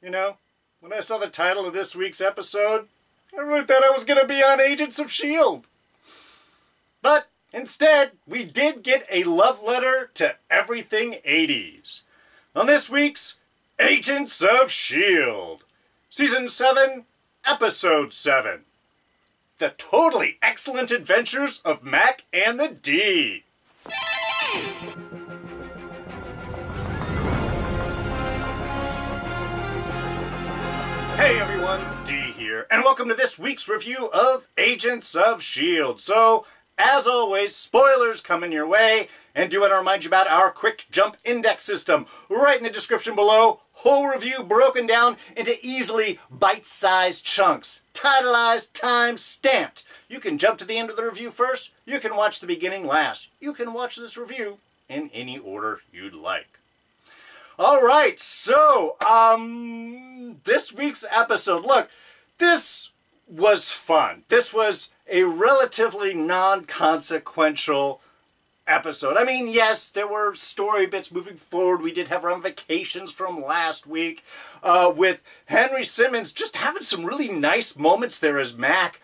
You know, when I saw the title of this week's episode, I really thought I was going to be on Agents of S.H.I.E.L.D. But instead, we did get a love letter to everything 80s. On this week's Agents of S.H.I.E.L.D. Season 7, Episode 7. The Totally Excellent Adventures of Mack and the Deke. Hey everyone, Dee here, and welcome to this week's review of Agents of S.H.I.E.L.D. So, as always, spoilers coming your way, and do want to remind you about our quick jump index system right in the description below. Whole review broken down into easily bite-sized chunks, titleized, time-stamped. You can jump to the end of the review first, you can watch the beginning last. You can watch this review in any order you'd like. Alright, so, this week's episode, look, this was fun. This was a relatively non-consequential episode. I mean, yes, there were story bits moving forward. We did have ramifications from last week with Henry Simmons just having some really nice moments there as Mack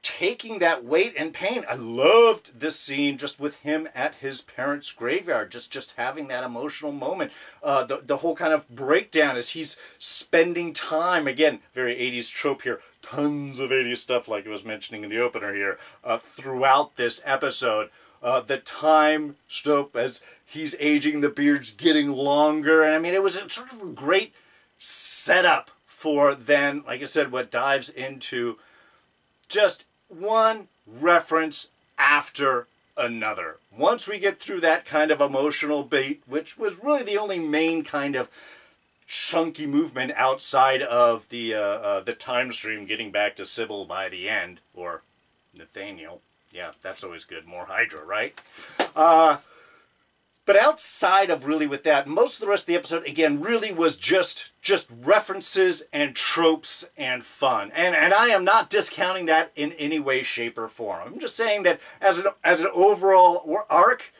taking that weight and pain. I loved this scene just with him at his parents' graveyard, just having that emotional moment. The whole kind of breakdown as he's spending time, again, very 80s trope here, tons of 80s stuff like I was mentioning in the opener here, throughout this episode. The time trope as he's aging, the beard's getting longer, and I mean, it was a sort of a great setup for then, like I said, what dives into just one reference after another. Once we get through that kind of emotional beat, which was really the only main kind of chunky movement outside of the time stream getting back to Sybil by the end, or Nathaniel. Yeah, that's always good. More Hydra, right? But outside of really with that, most of the rest of the episode, again, really was just references and tropes and fun. And I am not discounting that in any way, shape, or form. I'm just saying that as an overall arc,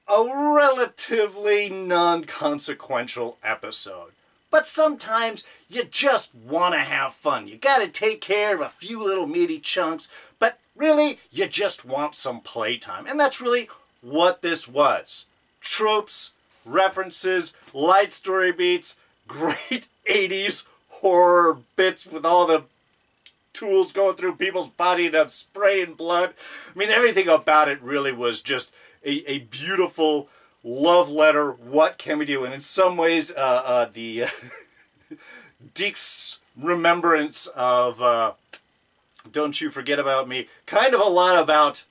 a relatively non-consequential episode. But sometimes you just want to have fun. You got to take care of a few little meaty chunks, but really, you just want some playtime. And that's really what this was. Tropes, references, light story beats, great 80s horror bits with all the tools going through people's body and spraying blood. I mean, everything about it really was just a beautiful love letter. What can we do? And in some ways, Deke's remembrance of Don't You Forget About Me, kind of a lot about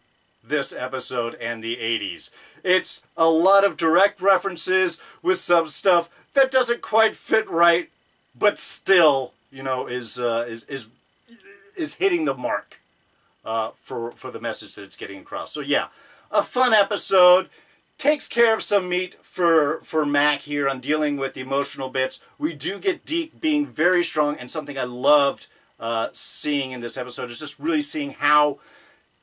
this episode and the 80s. It's a lot of direct references with some stuff that doesn't quite fit right, but still, you know, is hitting the mark for the message that it's getting across. So yeah, a fun episode. Takes care of some meat for Mack here on dealing with the emotional bits. We do get Deke being very strong, and something I loved seeing in this episode is just really seeing how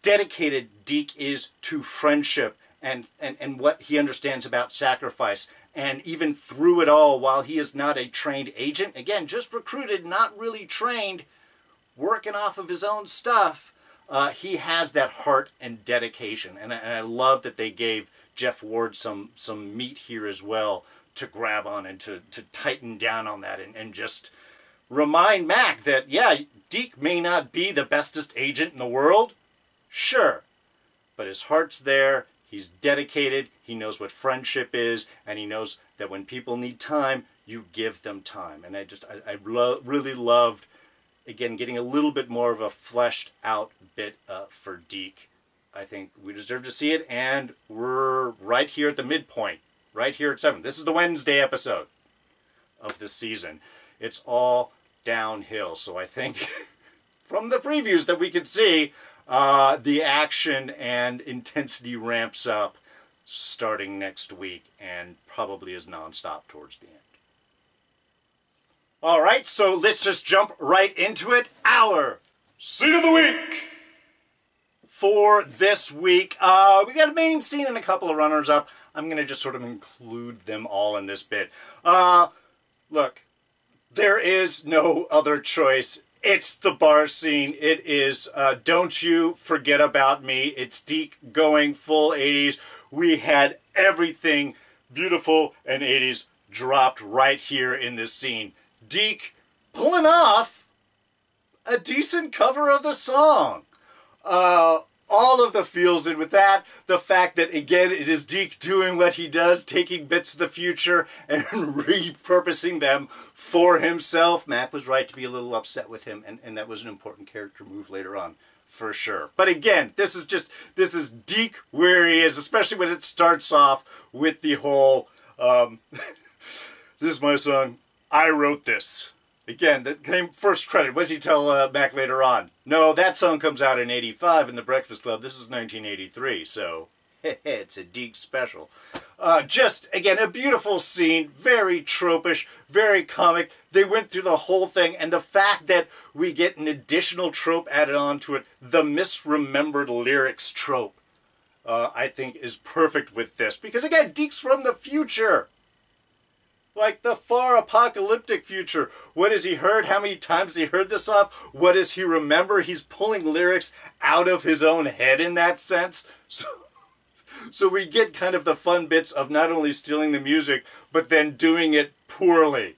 dedicated Deke is to friendship and what he understands about sacrifice. And even through it all, while he is not a trained agent, again, just recruited, not really trained, working off of his own stuff, he has that heart and dedication. And I love that they gave Jeff Ward some meat here as well to grab on and to tighten down on that and just remind Mack that, yeah, Deke may not be the bestest agent in the world, sure, but his heart's there, he's dedicated, he knows what friendship is, and he knows that when people need time, you give them time. And I really loved, again, getting a little bit more of a fleshed out bit for Deke. I think we deserve to see it, and we're right here at the midpoint, right here at 7. This is the Wednesday episode of this season. It's all downhill, so I think from the previews that we could see, the action and intensity ramps up starting next week and probably is nonstop towards the end. Alright, so let's just jump right into it. Our Scene of the Week! For this week, we got a main scene and a couple of runners-up. I'm going to just sort of include them all in this bit. Look, There is no other choice. It's the bar scene. It is Don't You Forget About Me. It's Deke going full 80s. We had everything beautiful and 80s dropped right here in this scene. Deke pulling off a decent cover of the song. All of the feels in with that. The fact that, again, it is Deke doing what he does, taking bits of the future and repurposing them for himself. Mack was right to be a little upset with him, and that was an important character move later on, for sure. But again, this is Deke where he is, especially when it starts off with the whole, this is my song, I wrote this. Again, that came first credit. What does he tell Mack later on? No, that song comes out in '85 in the Breakfast Club. This is 1983, so it's a Deke special. Just, again, a beautiful scene, very tropish, very comic. They went through the whole thing, and the fact that we get an additional trope added on to it, the misremembered lyrics trope, I think is perfect with this. Because, again, Deke's from the future. Like the far apocalyptic future. What has he heard? How many times has he heard this off? What does he remember? He's pulling lyrics out of his own head in that sense. So we get kind of the fun bits of not only stealing the music, but then doing it poorly.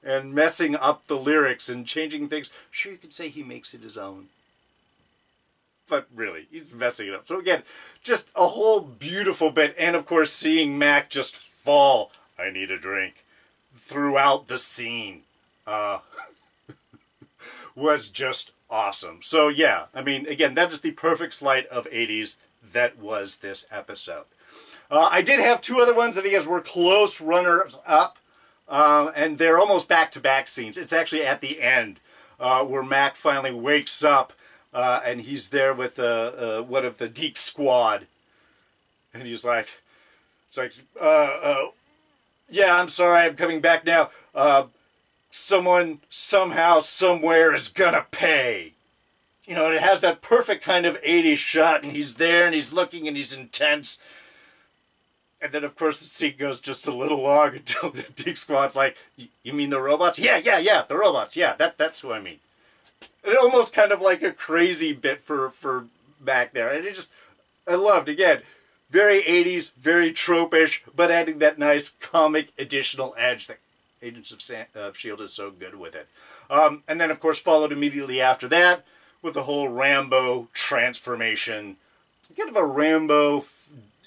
And messing up the lyrics and changing things. Sure, you could say he makes it his own. But really, he's messing it up. So again, just a whole beautiful bit. And of course, seeing Mack just fall. I need a drink. Throughout the scene was just awesome. So yeah, I mean, again, that is the perfect slide of 80s that was this episode. I did have two other ones that I guess were close runners-up, and they're almost back-to-back scenes. It's actually at the end where Mack finally wakes up, and he's there with one of the Deke squad, and he's like, yeah, I'm sorry, I'm coming back now. Someone, somehow, somewhere is gonna pay. You know, and it has that perfect kind of 80s shot, and he's there, and he's looking, and he's intense. And then, of course, the scene goes just a little long until the Deke squad's like, you mean the robots? Yeah, the robots. Yeah, that's who I mean. It almost kind of like a crazy bit for Mack there. And it just, I loved, again, very 80s, very tropish, but adding that nice comic additional edge that Agents of S.P.O.I.L.E. is so good with it. And then, of course, followed immediately after that with the whole Rambo transformation. Kind of a Rambo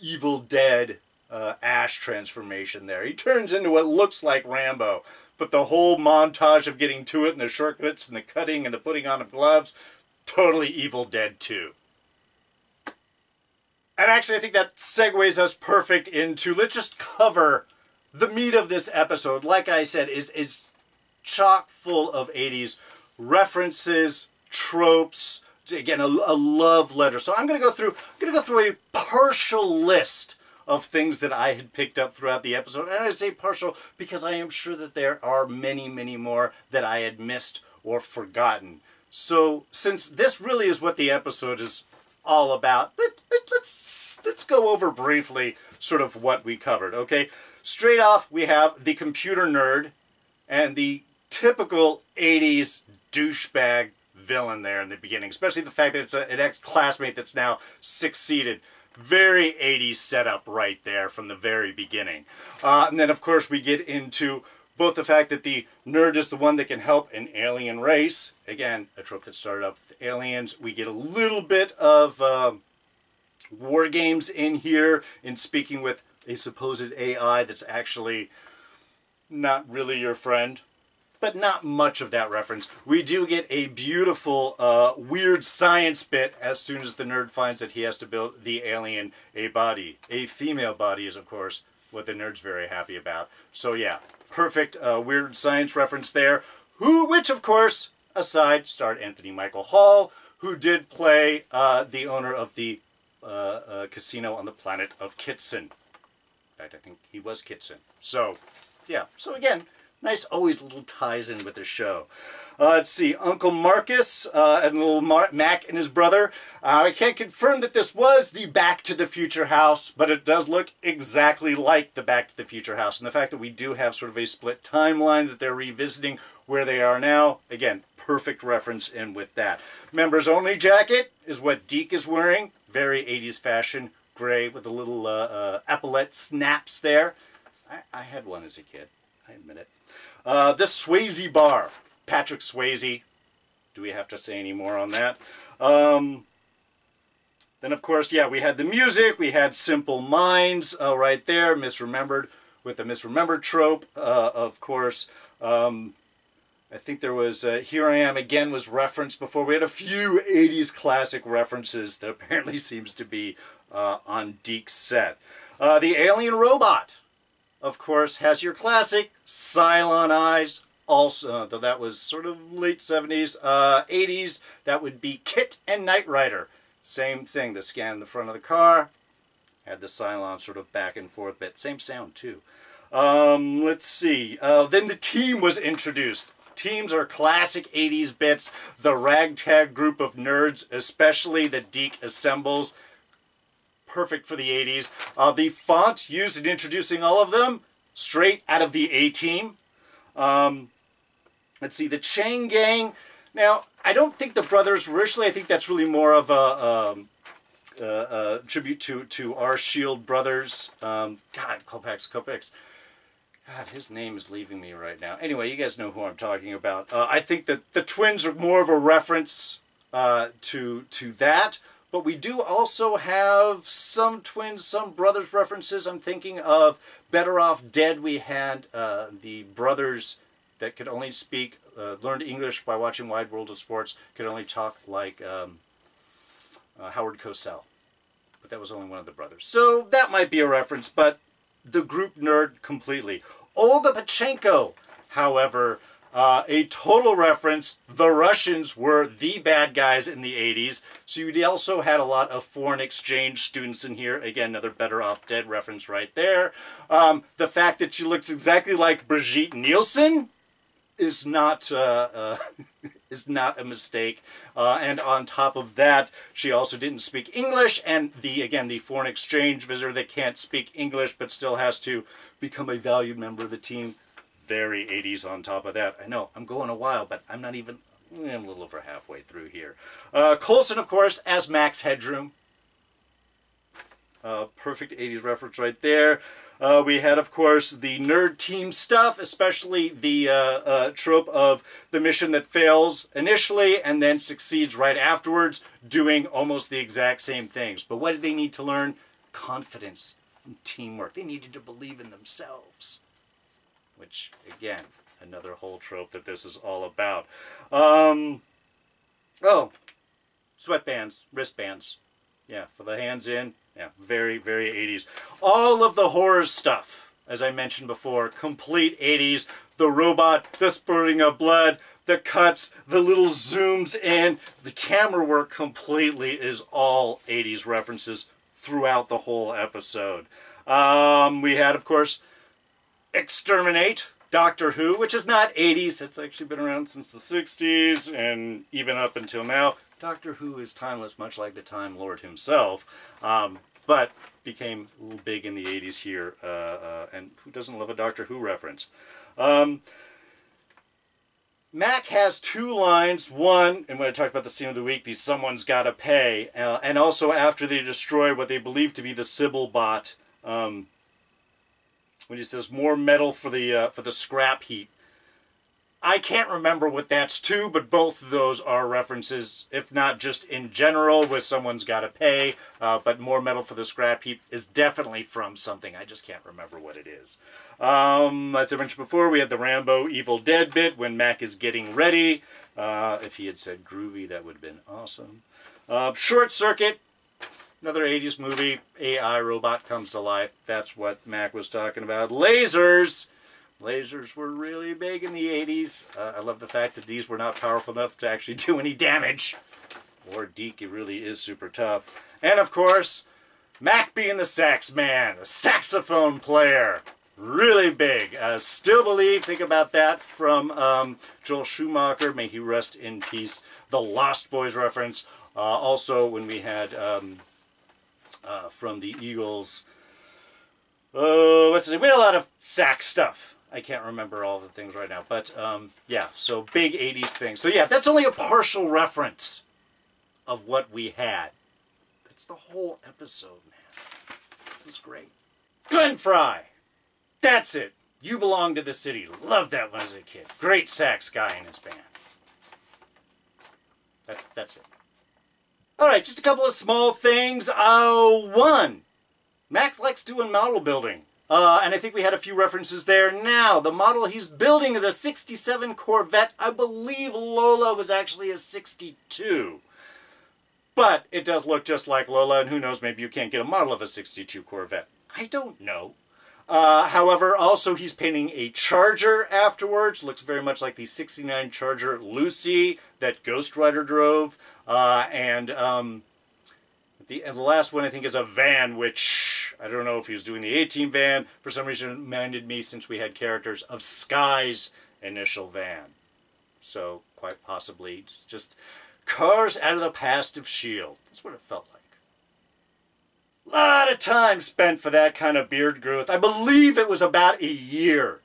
Evil Dead Ash transformation there. He turns into what looks like Rambo, but the whole montage of getting to it and the shortcuts and the cutting and the putting on of gloves, totally Evil Dead 2. And actually, I think that segues us perfect into, let's just cover the meat of this episode. Like I said, is chock full of 80s references, tropes, again, a love letter. So I'm going to go through a partial list of things that I had picked up throughout the episode. And I say partial because I am sure that there are many, many more that I had missed or forgotten. So since this really is what the episode is all about, let's go over briefly sort of what we covered, okay? Straight off, we have the computer nerd and the typical 80s douchebag villain there in the beginning, especially the fact that it's an ex-classmate that's now succeeded. Very 80s setup right there from the very beginning. And then, of course, we get into both the fact that the nerd is the one that can help an alien race. Again, a trope that started up with aliens. We get a little bit of war games in here in speaking with a supposed AI that's actually not really your friend. But not much of that reference. We do get a beautiful, weird science bit as soon as the nerd finds that he has to build the alien a body. A female body is, of course, what the nerd's very happy about. So yeah, perfect weird science reference there. Which, of course, aside, starred Anthony Michael Hall, who did play the owner of the casino on the planet of Kitson. In fact, I think he was Kitson. So, yeah. So again, Nice, always little ties in with the show. Let's see, Uncle Marcus and little Mac and his brother. I can't confirm that this was the Back to the Future house, but it does look exactly like the Back to the Future house. And the fact that we do have sort of a split timeline that they're revisiting where they are now, again, perfect reference in with that. Members only jacket is what Deke is wearing. Very 80s fashion, gray with the little epaulette snaps there. I had one as a kid, I admit it. This Swayze bar, Patrick Swayze. Do we have to say any more on that? Then, of course, yeah, we had the music. We had Simple Minds right there, misremembered with the misremembered trope, of course. I think there was Here I Am Again was referenced before. We had a few 80s classic references that apparently seems to be on Deke's set. The alien robot, of course, has your classic Cylon eyes. Also, though that was sort of late 70s, 80s, that would be Kit and Knight Rider. Same thing, the scan in the front of the car had the Cylon sort of back and forth bit. Same sound, too. Let's see. Then the team was introduced. Teams are classic 80s bits. The ragtag group of nerds, especially that Deke assembles. Perfect for the 80s. The font used in introducing all of them, straight out of the A-Team. Let's see, the Chang Gang. Now, I don't think the brothers were originally. I think that's really more of a tribute to our S.H.I.E.L.D. brothers. God, Kopex. God, his name is leaving me right now. Anyway, you guys know who I'm talking about. I think that the twins are more of a reference to that. But we do also have some twins, some brothers references. I'm thinking of Better Off Dead. We had the brothers that could only speak, learned English by watching Wide World of Sports, could only talk like Howard Cosell. But that was only one of the brothers. So that might be a reference, but the group nerd completely. Olga Pachenko, however, a total reference. The Russians were the bad guys in the 80s. So you also had a lot of foreign exchange students in here. Again, another Better Off Dead reference right there. The fact that she looks exactly like Brigitte Nielsen is not a mistake. And on top of that, she also didn't speak English. And again, the foreign exchange visitor that can't speak English but still has to become a valued member of the team. Very 80s on top of that. I know, I'm going a while, but I'm not even, I'm a little over halfway through here. Coulson, of course, as Max Headroom. Perfect 80s reference right there. We had, of course, the nerd team stuff, especially the trope of the mission that fails initially and then succeeds right afterwards, doing almost the exact same things. But what did they need to learn? Confidence and teamwork. They needed to believe in themselves. Which, again, another whole trope that this is all about. Oh, sweatbands, wristbands. Yeah, for the hands in. Yeah, very, very 80s. All of the horror stuff, as I mentioned before, complete 80s. The robot, the spurting of blood, the cuts, the little zooms in. The camera work completely is all 80s references throughout the whole episode. We had, of course, Exterminate, Doctor Who, which is not 80s. It's actually been around since the 60s and even up until now. Doctor Who is timeless, much like the Time Lord himself, but became a little big in the 80s here, and who doesn't love a Doctor Who reference? Mack has two lines. One, and when I talked about the scene of the week, the Someone's Gotta Pay, and also after they destroy what they believe to be the Sybil bot, when he says more metal for the scrap heap. I can't remember what that's to, but both of those are references, if not just in general, with Someone's Gotta Pay, but more metal for the scrap heap is definitely from something. I just can't remember what it is. As I mentioned before, we had the Rambo Evil Dead bit when Mac is getting ready. If he had said groovy, that would have been awesome. Short Circuit. Another 80s movie, AI robot comes to life. That's what Mac was talking about. Lasers! Lasers were really big in the 80s. I love the fact that these were not powerful enough to actually do any damage. Or Deke really is super tough. And of course, Mac being the sax man, the saxophone player. really big. Still Believe, think about that, from Joel Schumacher, may he rest in peace. The Lost Boys reference. Also, when we had from the Eagles, what's his name? We had a lot of sax stuff. I can't remember all the things right now, but yeah, so big 80s things. So yeah, that's only a partial reference of what we had. That's the whole episode, man. It was great. Glenn Fry. That's it. You Belong to the City. Loved that when I was a kid. Great sax guy in his band. That's it. Alright, just a couple of small things. One, Mack likes doing model building. And I think we had a few references there. Now, the model he's building, the 67 Corvette, I believe Lola was actually a 62. But it does look just like Lola, and who knows, maybe you can't get a model of a 62 Corvette. I don't know. However, also he's painting a Charger afterwards. Looks very much like the 69 Charger Lucy that Ghost Rider drove. The last one I think is a van, which I don't know if he was doing the A-Team van. For some reason it reminded me, since we had characters, of Sky's initial van. So quite possibly just cars out of the past of S.H.I.E.L.D. That's what it felt like. A lot of time spent for that kind of beard growth. I believe it was about a year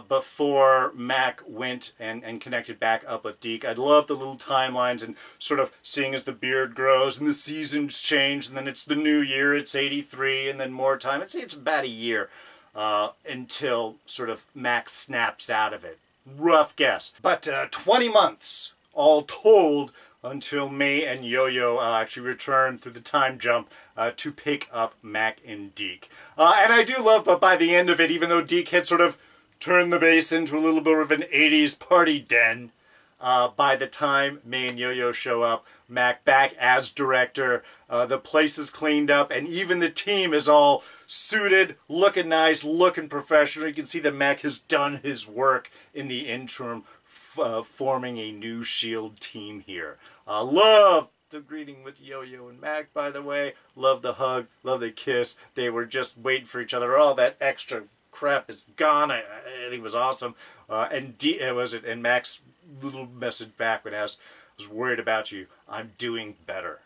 before Mack went and connected back up with Deke. I love the little timelines and sort of seeing as the beard grows and the seasons change, and then it's the new year, it's 83, and then more time. I'd say it's about a year until sort of Mack snaps out of it. Rough guess. But 20 months, all told, until May and Yo-Yo actually return through the time jump to pick up Mack and Deke. And I do love, but by the end of it, even though Deke had sort of turned the base into a little bit of an 80s party den, by the time May and Yo-Yo show up, Mack back as director, the place is cleaned up, and even the team is all suited, looking nice, looking professional. You can see that Mack has done his work in the interim, forming a new S.H.I.E.L.D. team here. Love the greeting with Yo-Yo and Mack, by the way. Love the hug. Love the kiss. They were just waiting for each other. All that extra crap is gone. I think it was awesome. And Mack's little message back when I was worried about you. I'm doing better.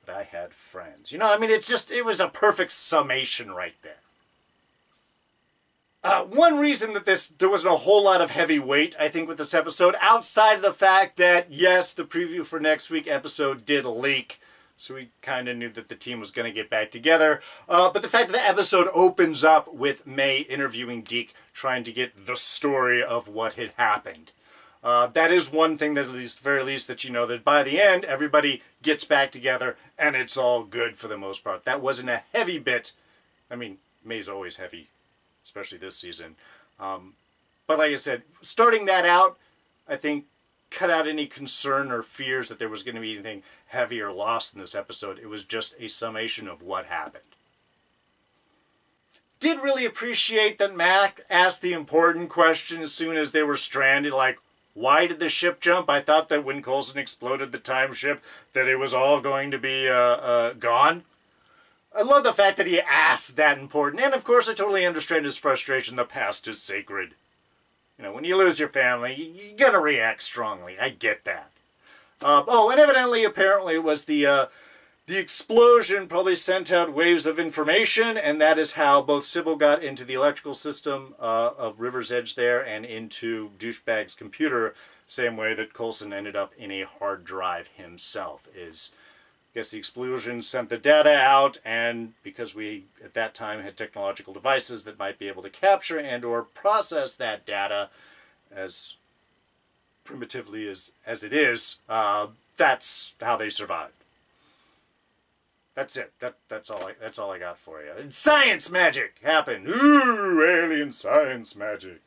But I had friends. You know, I mean, it was a perfect summation right there. One reason that there wasn't a whole lot of heavy weight, I think, with this episode, outside of the fact that, yes, the preview for next week's episode did leak, so we kind of knew that the team was going to get back together. But the fact that the episode opens up with May interviewing Deke, trying to get the story of what had happened. That is one thing that, at least, very least, that you know that by the end, everybody gets back together, and it's all good for the most part. That wasn't a heavy bit. I mean, May's always heavy, especially this season. But like I said, starting that out, I think, cut out any concern or fears that there was going to be anything heavy or lost in this episode. It was just a summation of what happened. Did really appreciate that Mack asked the important question as soon as they were stranded, like, why did the ship jump? I thought that when Coulson exploded the time ship, that it was all going to be gone. I love the fact that he asked that important. And, of course, I totally understand his frustration. The past is sacred. You know, when you lose your family, you're going to react strongly. I get that. And evidently, apparently, it was the explosion probably sent out waves of information, and that is how both Sybil got into the electrical system of River's Edge there and into Douchebag's computer, same way that Coulson ended up in a hard drive himself. I guess the explosion sent the data out, and because we, at that time, had technological devices that might be able to capture and or process that data as primitively as it is, that's how they survived. That's it. That's all I got for you. And science magic happened. Ooh, alien science magic.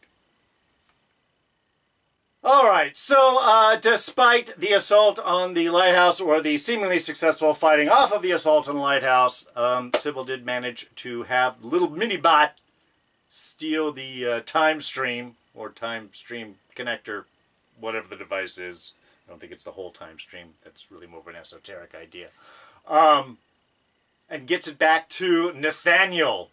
Alright, so despite the assault on the lighthouse, or the seemingly successful fighting off of the assault on the lighthouse, Sybil did manage to have the little mini-bot steal the time stream, or time stream connector, whatever the device is. I don't think it's the whole time stream. That's really more of an esoteric idea. And gets it back to Nathaniel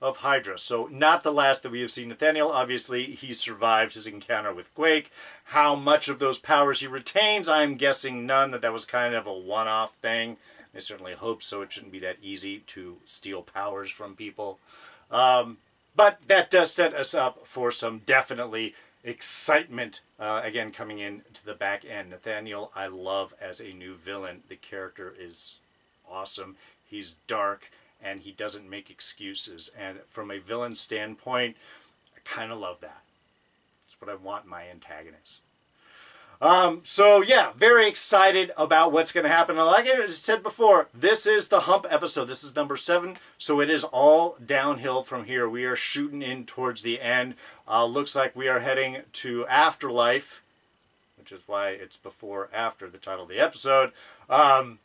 of Hydra. So not the last that we have seen Nathaniel. Obviously, he survived his encounter with Quake. How much of those powers he retains, I'm guessing none, that was kind of a one-off thing. I certainly hope so. It shouldn't be that easy to steal powers from people. But that does set us up for some definitely excitement, again, coming in to the back end. Nathaniel, I love as a new villain. The character is awesome. He's dark, and he doesn't make excuses. And from a villain standpoint, I kind of love that. That's what I want in my antagonist. So yeah, very excited about what's going to happen. And like I said before, this is the hump episode. This is number 7, so it is all downhill from here. We are shooting in towards the end. Looks like we are heading to Afterlife, which is why it's before after the title of the episode. And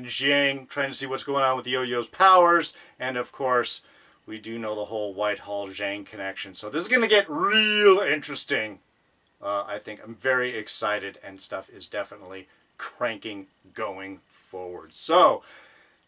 Jiang trying to see what's going on with Yo-Yo's powers, and of course, we do know the whole Whitehall-Zhang connection. So this is going to get real interesting. I think I'm very excited, and stuff is definitely cranking going forward. So,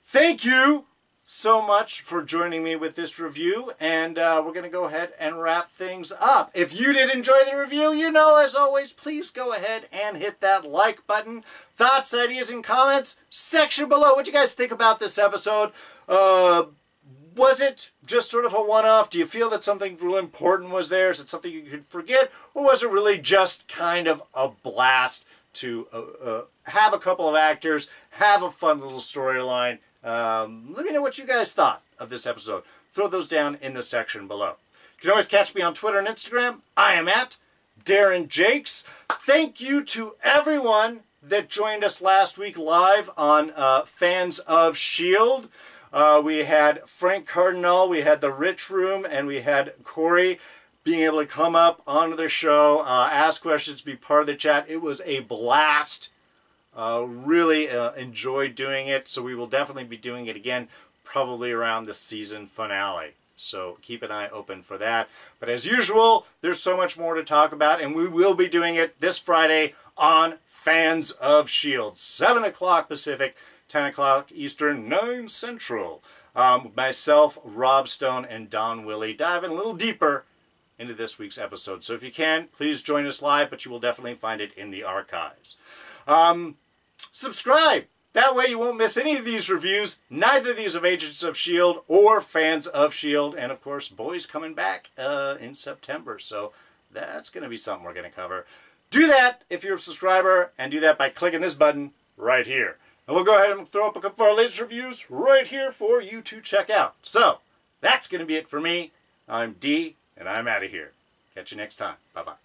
thank you so much for joining me with this review, and we're going to go ahead and wrap things up. If you did enjoy the review, you know, as always, please go ahead and hit that like button. Thoughts, ideas, and comments, section below. What do you guys think about this episode? Was it just sort of a one-off? Do you feel that something real important was there? Is it something you could forget? Or was it really just kind of a blast to have a couple of actors, have a fun little storyline? Let me know what you guys thought of this episode. Throw those down in the section below. You can always catch me on Twitter and Instagram. I am at Darren Jakes. Thank you to everyone that joined us last week live on Fans of S.P.O.I.L.E.R.S. We had Frank Cardinal, we had The Rich Room, and we had Corey being able to come up onto the show, ask questions, be part of the chat. It was a blast. Really enjoyed doing it, so we will definitely be doing it again, probably around the season finale. So keep an eye open for that. But as usual, there's so much more to talk about, and we will be doing it this Friday on Fans of S.P.O.I.L.E.R.S. 7 o'clock Pacific, 10 o'clock Eastern, 9 Central. Myself, Rob Stone, and Don Willi diving a little deeper into this week's episode. So if you can, please join us live, but you will definitely find it in the archives. Subscribe. That way you won't miss any of these reviews, neither of these of Agents of S.P.O.I.L.D. or Fans of S.P.O.I.L.D. And of course, Boys coming back in September. So that's going to be something we're going to cover. Do that if you're a subscriber, and do that by clicking this button right here. And we'll go ahead and throw up a couple of our latest reviews right here for you to check out. So, that's going to be it for me. I'm D, and I'm out of here. Catch you next time. Bye-bye.